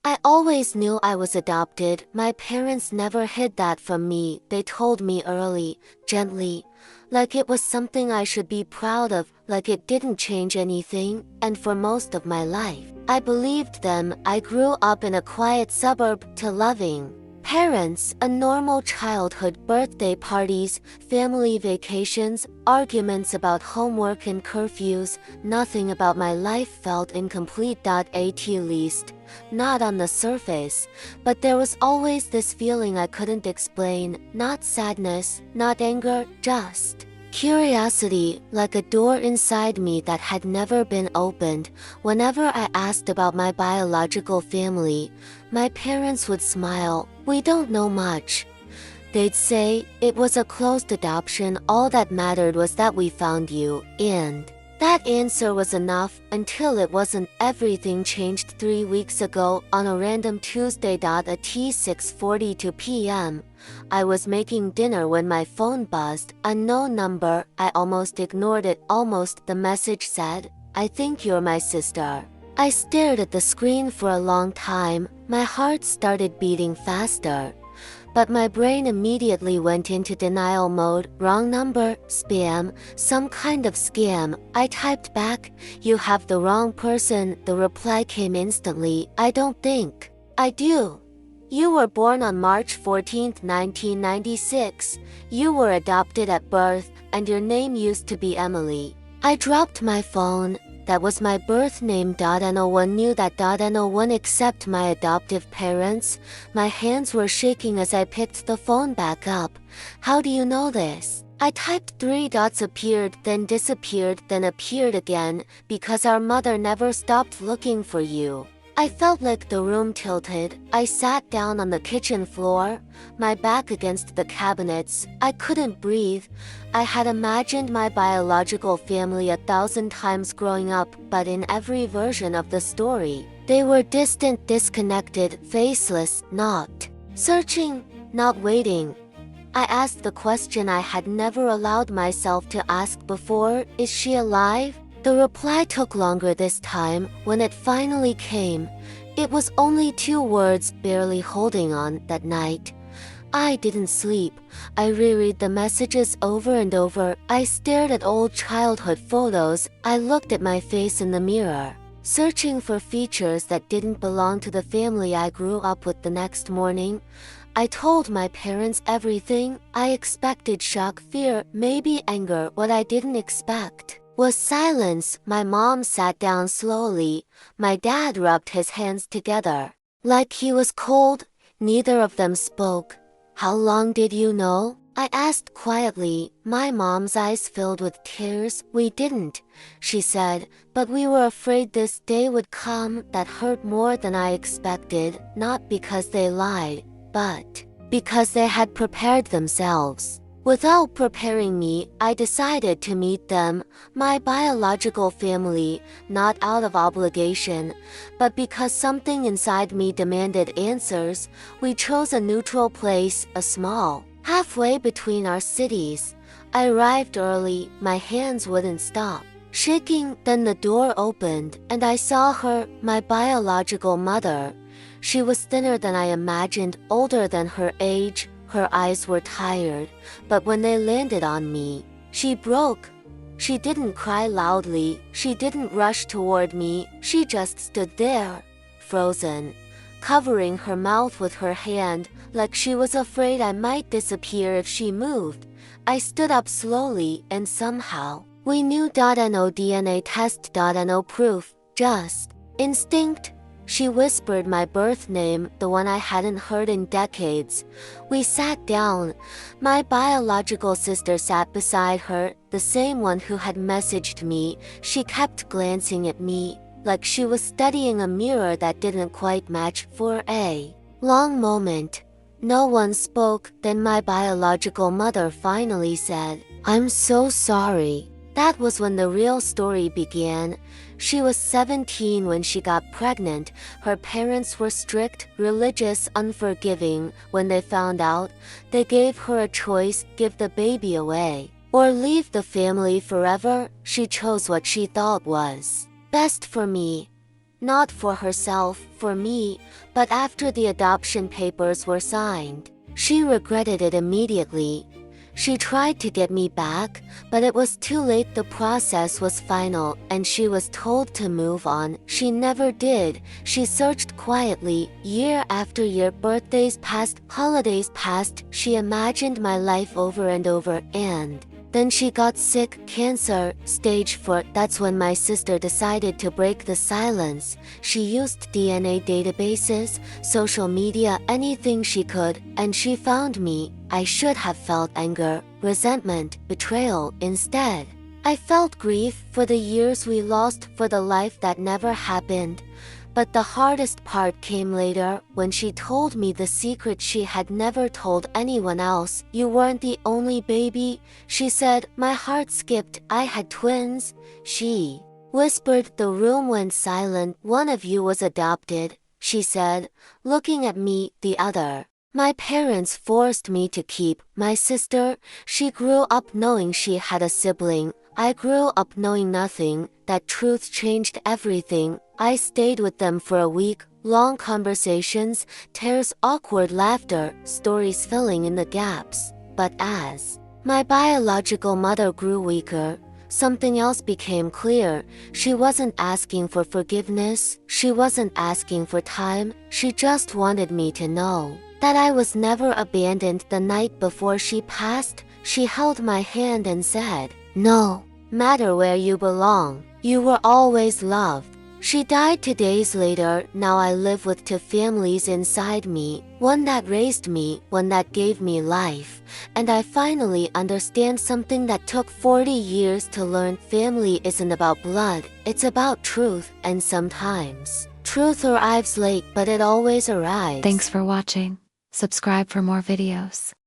I always knew I was adopted. My parents never hid that from me. They told me early, gently, like it was something I should be proud of, like it didn't change anything, and for most of my life, I believed them. I grew up in a quiet suburb to loving parents, a normal childhood, birthday parties, family vacations, arguments about homework and curfews. Nothing about my life felt incomplete, at least not on the surface, but there was always this feeling I couldn't explain, not sadness, not anger, just curiosity, like a door inside me that had never been opened. Whenever I asked about my biological family, my parents would smile. "We don't know much." They'd say, "It was a closed adoption. All that mattered was that we found you," and that answer was enough, until it wasn't. Everything changed 3 weeks ago, on a random Tuesday. At 6:42 p.m., I was making dinner when my phone buzzed. Unknown number. I almost ignored it. The message said, "I think you're my sister." I stared at the screen for a long time. My heart started beating faster, but my brain immediately went into denial mode. Wrong number, spam, some kind of scam. I typed back, "You have the wrong person." The reply came instantly, "I don't think I do. You were born on March 14, 1996. You were adopted at birth, and your name used to be Emily." I dropped my phone. That was my birth name. No one knew that. No one except my adoptive parents. My hands were shaking as I picked the phone back up. "How do you know this?" I typed. 3 dots appeared, then disappeared, then appeared again. "Because our mother never stopped looking for you." I felt like the room tilted. I sat down on the kitchen floor, my back against the cabinets. I couldn't breathe. I had imagined my biological family 1,000 times growing up, but in every version of the story, they were distant, disconnected, faceless, not searching, not waiting. I asked the question I had never allowed myself to ask before: "Is she alive?" The reply took longer this time. When it finally came, it was only 2 words, "Barely holding on." That night, I didn't sleep. I reread the messages over and over. I stared at old childhood photos. I looked at my face in the mirror, searching for features that didn't belong to the family I grew up with. The next morning, I told my parents everything. I expected shock, fear, maybe anger. What I didn't expect was silence. My mom sat down slowly. My dad rubbed his hands together, like he was cold. Neither of them spoke. "How long did you know?" I asked quietly. My mom's eyes filled with tears. "We didn't," she said, "but we were afraid this day would come." That hurt more than I expected, not because they lied, but because they had prepared themselves. Without preparing me, I decided to meet them, my biological family, not out of obligation, but because something inside me demanded answers. We chose a neutral place, a small, halfway between our cities. I arrived early. My hands wouldn't stop shaking. Then the door opened, and I saw her, my biological mother. She was thinner than I imagined, older than her age. Her eyes were tired, but when they landed on me, she broke. She didn't cry loudly. She didn't rush toward me. She just stood there, frozen, covering her mouth with her hand, like she was afraid I might disappear if she moved. I stood up slowly, and somehow, we knew. No DNA test. No proof, just instinct. She whispered my birth name, the one I hadn't heard in decades. We sat down. My biological sister sat beside her, the same one who had messaged me. She kept glancing at me, like she was studying a mirror that didn't quite match. For a long moment, no one spoke. Then my biological mother finally said, "I'm so sorry." That was when the real story began. She was 17 when she got pregnant. Her parents were strict, religious, unforgiving. When they found out, they gave her a choice: give the baby away, or leave the family forever. She chose what she thought was best for me. not for herself, for me, but after the adoption papers were signed. She regretted it immediately. She tried to get me back, but it was too late. The process was final, and she was told to move on. She never did. She searched quietly, year after year. Birthdays passed, holidays passed. She imagined my life over and over, and then she got sick, cancer, stage 4. That's when my sister decided to break the silence. She used DNA databases, social media, anything she could, and she found me. I should have felt anger, resentment, betrayal. Instead, I felt grief for the years we lost, for the life that never happened. But the hardest part came later, when she told me the secret she had never told anyone else. You weren't the only baby, she said. My heart skipped. I had twins, she whispered. The room went silent. One of you was adopted, she said, looking at me. The other. My parents forced me to keep my sister. She grew up knowing she had a sibling. I grew up knowing nothing. That truth changed everything. I stayed with them for a week. Long conversations, tears, awkward laughter, stories filling in the gaps. But as my biological mother grew weaker, something else became clear. She wasn't asking for forgiveness. She wasn't asking for time. She just wanted me to know that I was never abandoned. The night before she passed, she held my hand and said, "No matter where you belong, you were always loved." She died 2 days later. Now I live with 2 families inside me, one that raised me, one that gave me life. And I finally understand something that took 40 years to learn. Family isn't about blood, it's about truth, and sometimes truth arrives late, but it always arrives. Thanks for watching. Subscribe for more videos.